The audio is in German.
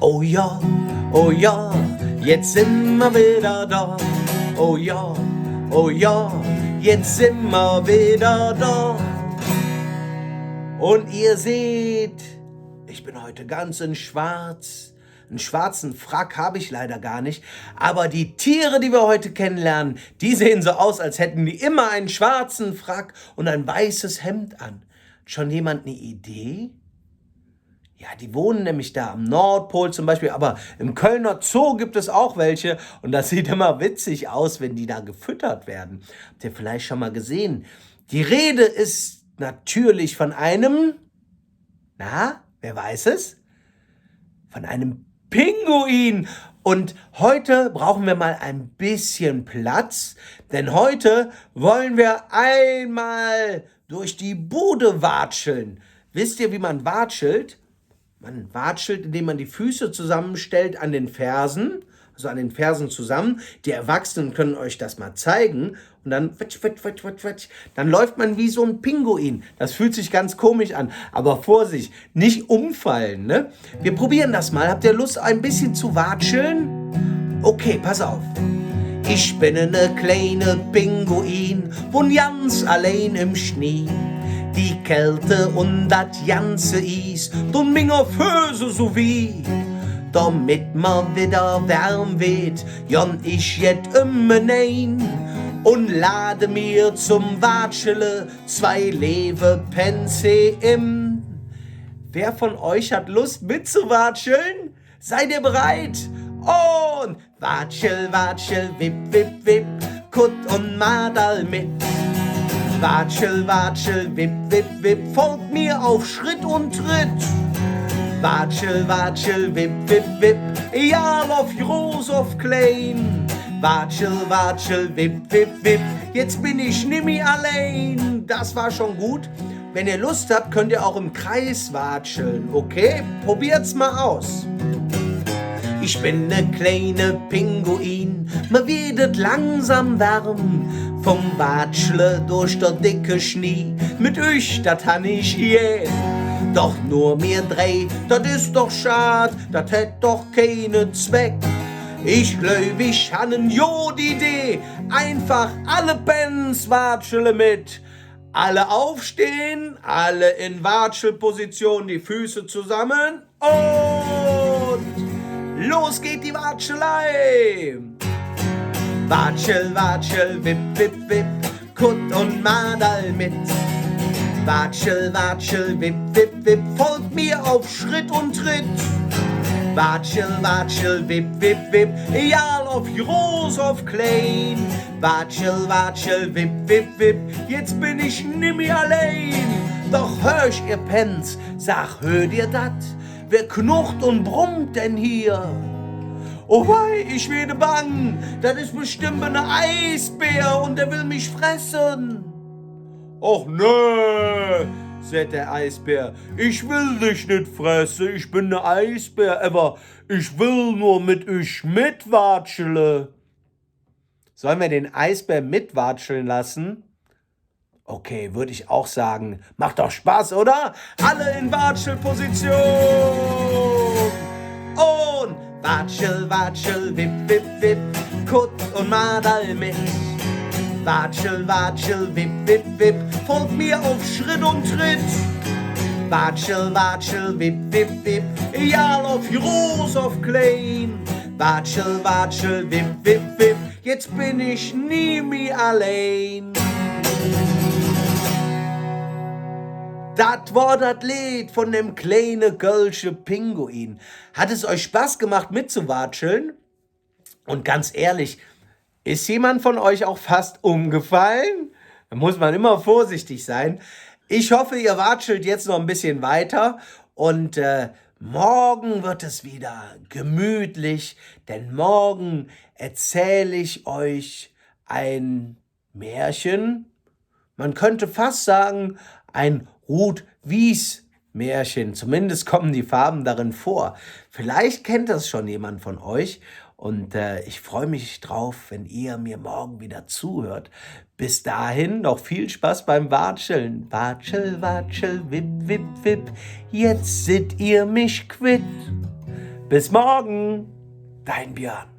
oh ja, jetzt sind wir wieder da. Oh ja, jetzt sind wir wieder da. Und ihr seht, ich bin heute ganz in schwarz. Einen schwarzen Frack habe ich leider gar nicht. Aber die Tiere, die wir heute kennenlernen, die sehen so aus, als hätten die immer einen schwarzen Frack und ein weißes Hemd an. Schon jemand eine Idee? Ja, die wohnen nämlich da am Nordpol zum Beispiel, aber im Kölner Zoo gibt es auch welche und das sieht immer witzig aus, wenn die da gefüttert werden. Habt ihr vielleicht schon mal gesehen? Die Rede ist natürlich von einem, wer weiß es? Von einem Pinguin. Und heute brauchen wir mal ein bisschen Platz, denn heute wollen wir einmal durch die Bude watscheln. Wisst ihr, wie man watschelt? Man watschelt, indem man die Füße zusammenstellt an den Fersen, also an den Fersen zusammen. Die Erwachsenen können euch das mal zeigen. Und dann, dann läuft man wie so ein Pinguin. Das fühlt sich ganz komisch an. Aber Vorsicht, nicht umfallen, ne? Wir probieren das mal. Habt ihr Lust, ein bisschen zu watscheln? Okay, pass auf. Ich bin eine kleine Pinguin, wohn ganz allein im Schnee. Die Kälte und das ganze Eis tun mir Füße so weh. Damit man wieder wärm wird, jan ich jet immer nein und lade mir zum Watschele 2 Levepense im. Wer von euch hat Lust mitzuwatscheln? Seid ihr bereit? Und watschel, watschel, wip, wip, wip, Kutt und Madal mit. Watschel, watschel, wip, wip, wip, folgt mir auf Schritt und Tritt. Watschel, watschel, wip, wip, wip, ja, auf groß, auf klein. Watschel, watschel, wip, wip, wip, jetzt bin ich nimmi allein. Das war schon gut. Wenn ihr Lust habt, könnt ihr auch im Kreis watscheln, okay? Probiert's mal aus. Ich bin ne kleine Pinguin, mir wird langsam warm. Vom Watschle durch der dicke Schnee, mit euch, dat han ich je. Doch nur mir 3, dat ist doch schad, dat hätt doch keine Zweck. Ich glaub, ich han ne Jod-Idee, einfach alle Pens watschele mit. Alle aufstehen, alle in Watschelposition, die Füße zusammen und los geht die Watschelei. Watschel, watschel, wip, wip, wip, Kutt und Madal mit. Watschel, watschel, wip, wip, wip, folgt mir auf Schritt und Tritt. Watschel, watschel, wip, wip, wip, ja, auf groß, auf klein. Watschel, watschel, wip, wip, wip, jetzt bin ich nimmi allein. Doch hör ich, ihr Pens, sag, hört ihr dat? Wer knurrt und brummt denn hier? Oh wei, ich werde bang, das ist bestimmt ein Eisbär und der will mich fressen. Och nö, sagt der Eisbär, ich will dich nicht fressen, ich bin ein Eisbär, aber ich will nur mit euch mitwatschele. Sollen wir den Eisbär mitwatscheln lassen? Okay, würde ich auch sagen, macht doch Spaß, oder? Alle in Watschelposition und watschel, watschel, wip, wip, wip, Kutt und Madal mit. Watschel, watschel, wip, wip, wip, folgt mir auf Schritt und Tritt. Watschel, watschel, wip, wip, wip, ja, auf groß, auf klein. Watschel, watschel, wip, wip, wip, jetzt bin ich nimmi allein. Das war das Lied von dem kleinen Kölsche Pinguin. Hat es euch Spaß gemacht mitzuwatscheln? Und ganz ehrlich, ist jemand von euch auch fast umgefallen? Da muss man immer vorsichtig sein. Ich hoffe, ihr watschelt jetzt noch ein bisschen weiter und morgen wird es wieder gemütlich, denn morgen erzähle ich euch ein Märchen. Man könnte fast sagen, ein Ruth-Wies-Märchen. Zumindest kommen die Farben darin vor. Vielleicht kennt das schon jemand von euch. Und ich freue mich drauf, wenn ihr mir morgen wieder zuhört. Bis dahin noch viel Spaß beim Watscheln. Watschel, watschel, wip, wip, wip, jetzt seid ihr mich quitt. Bis morgen, dein Björn.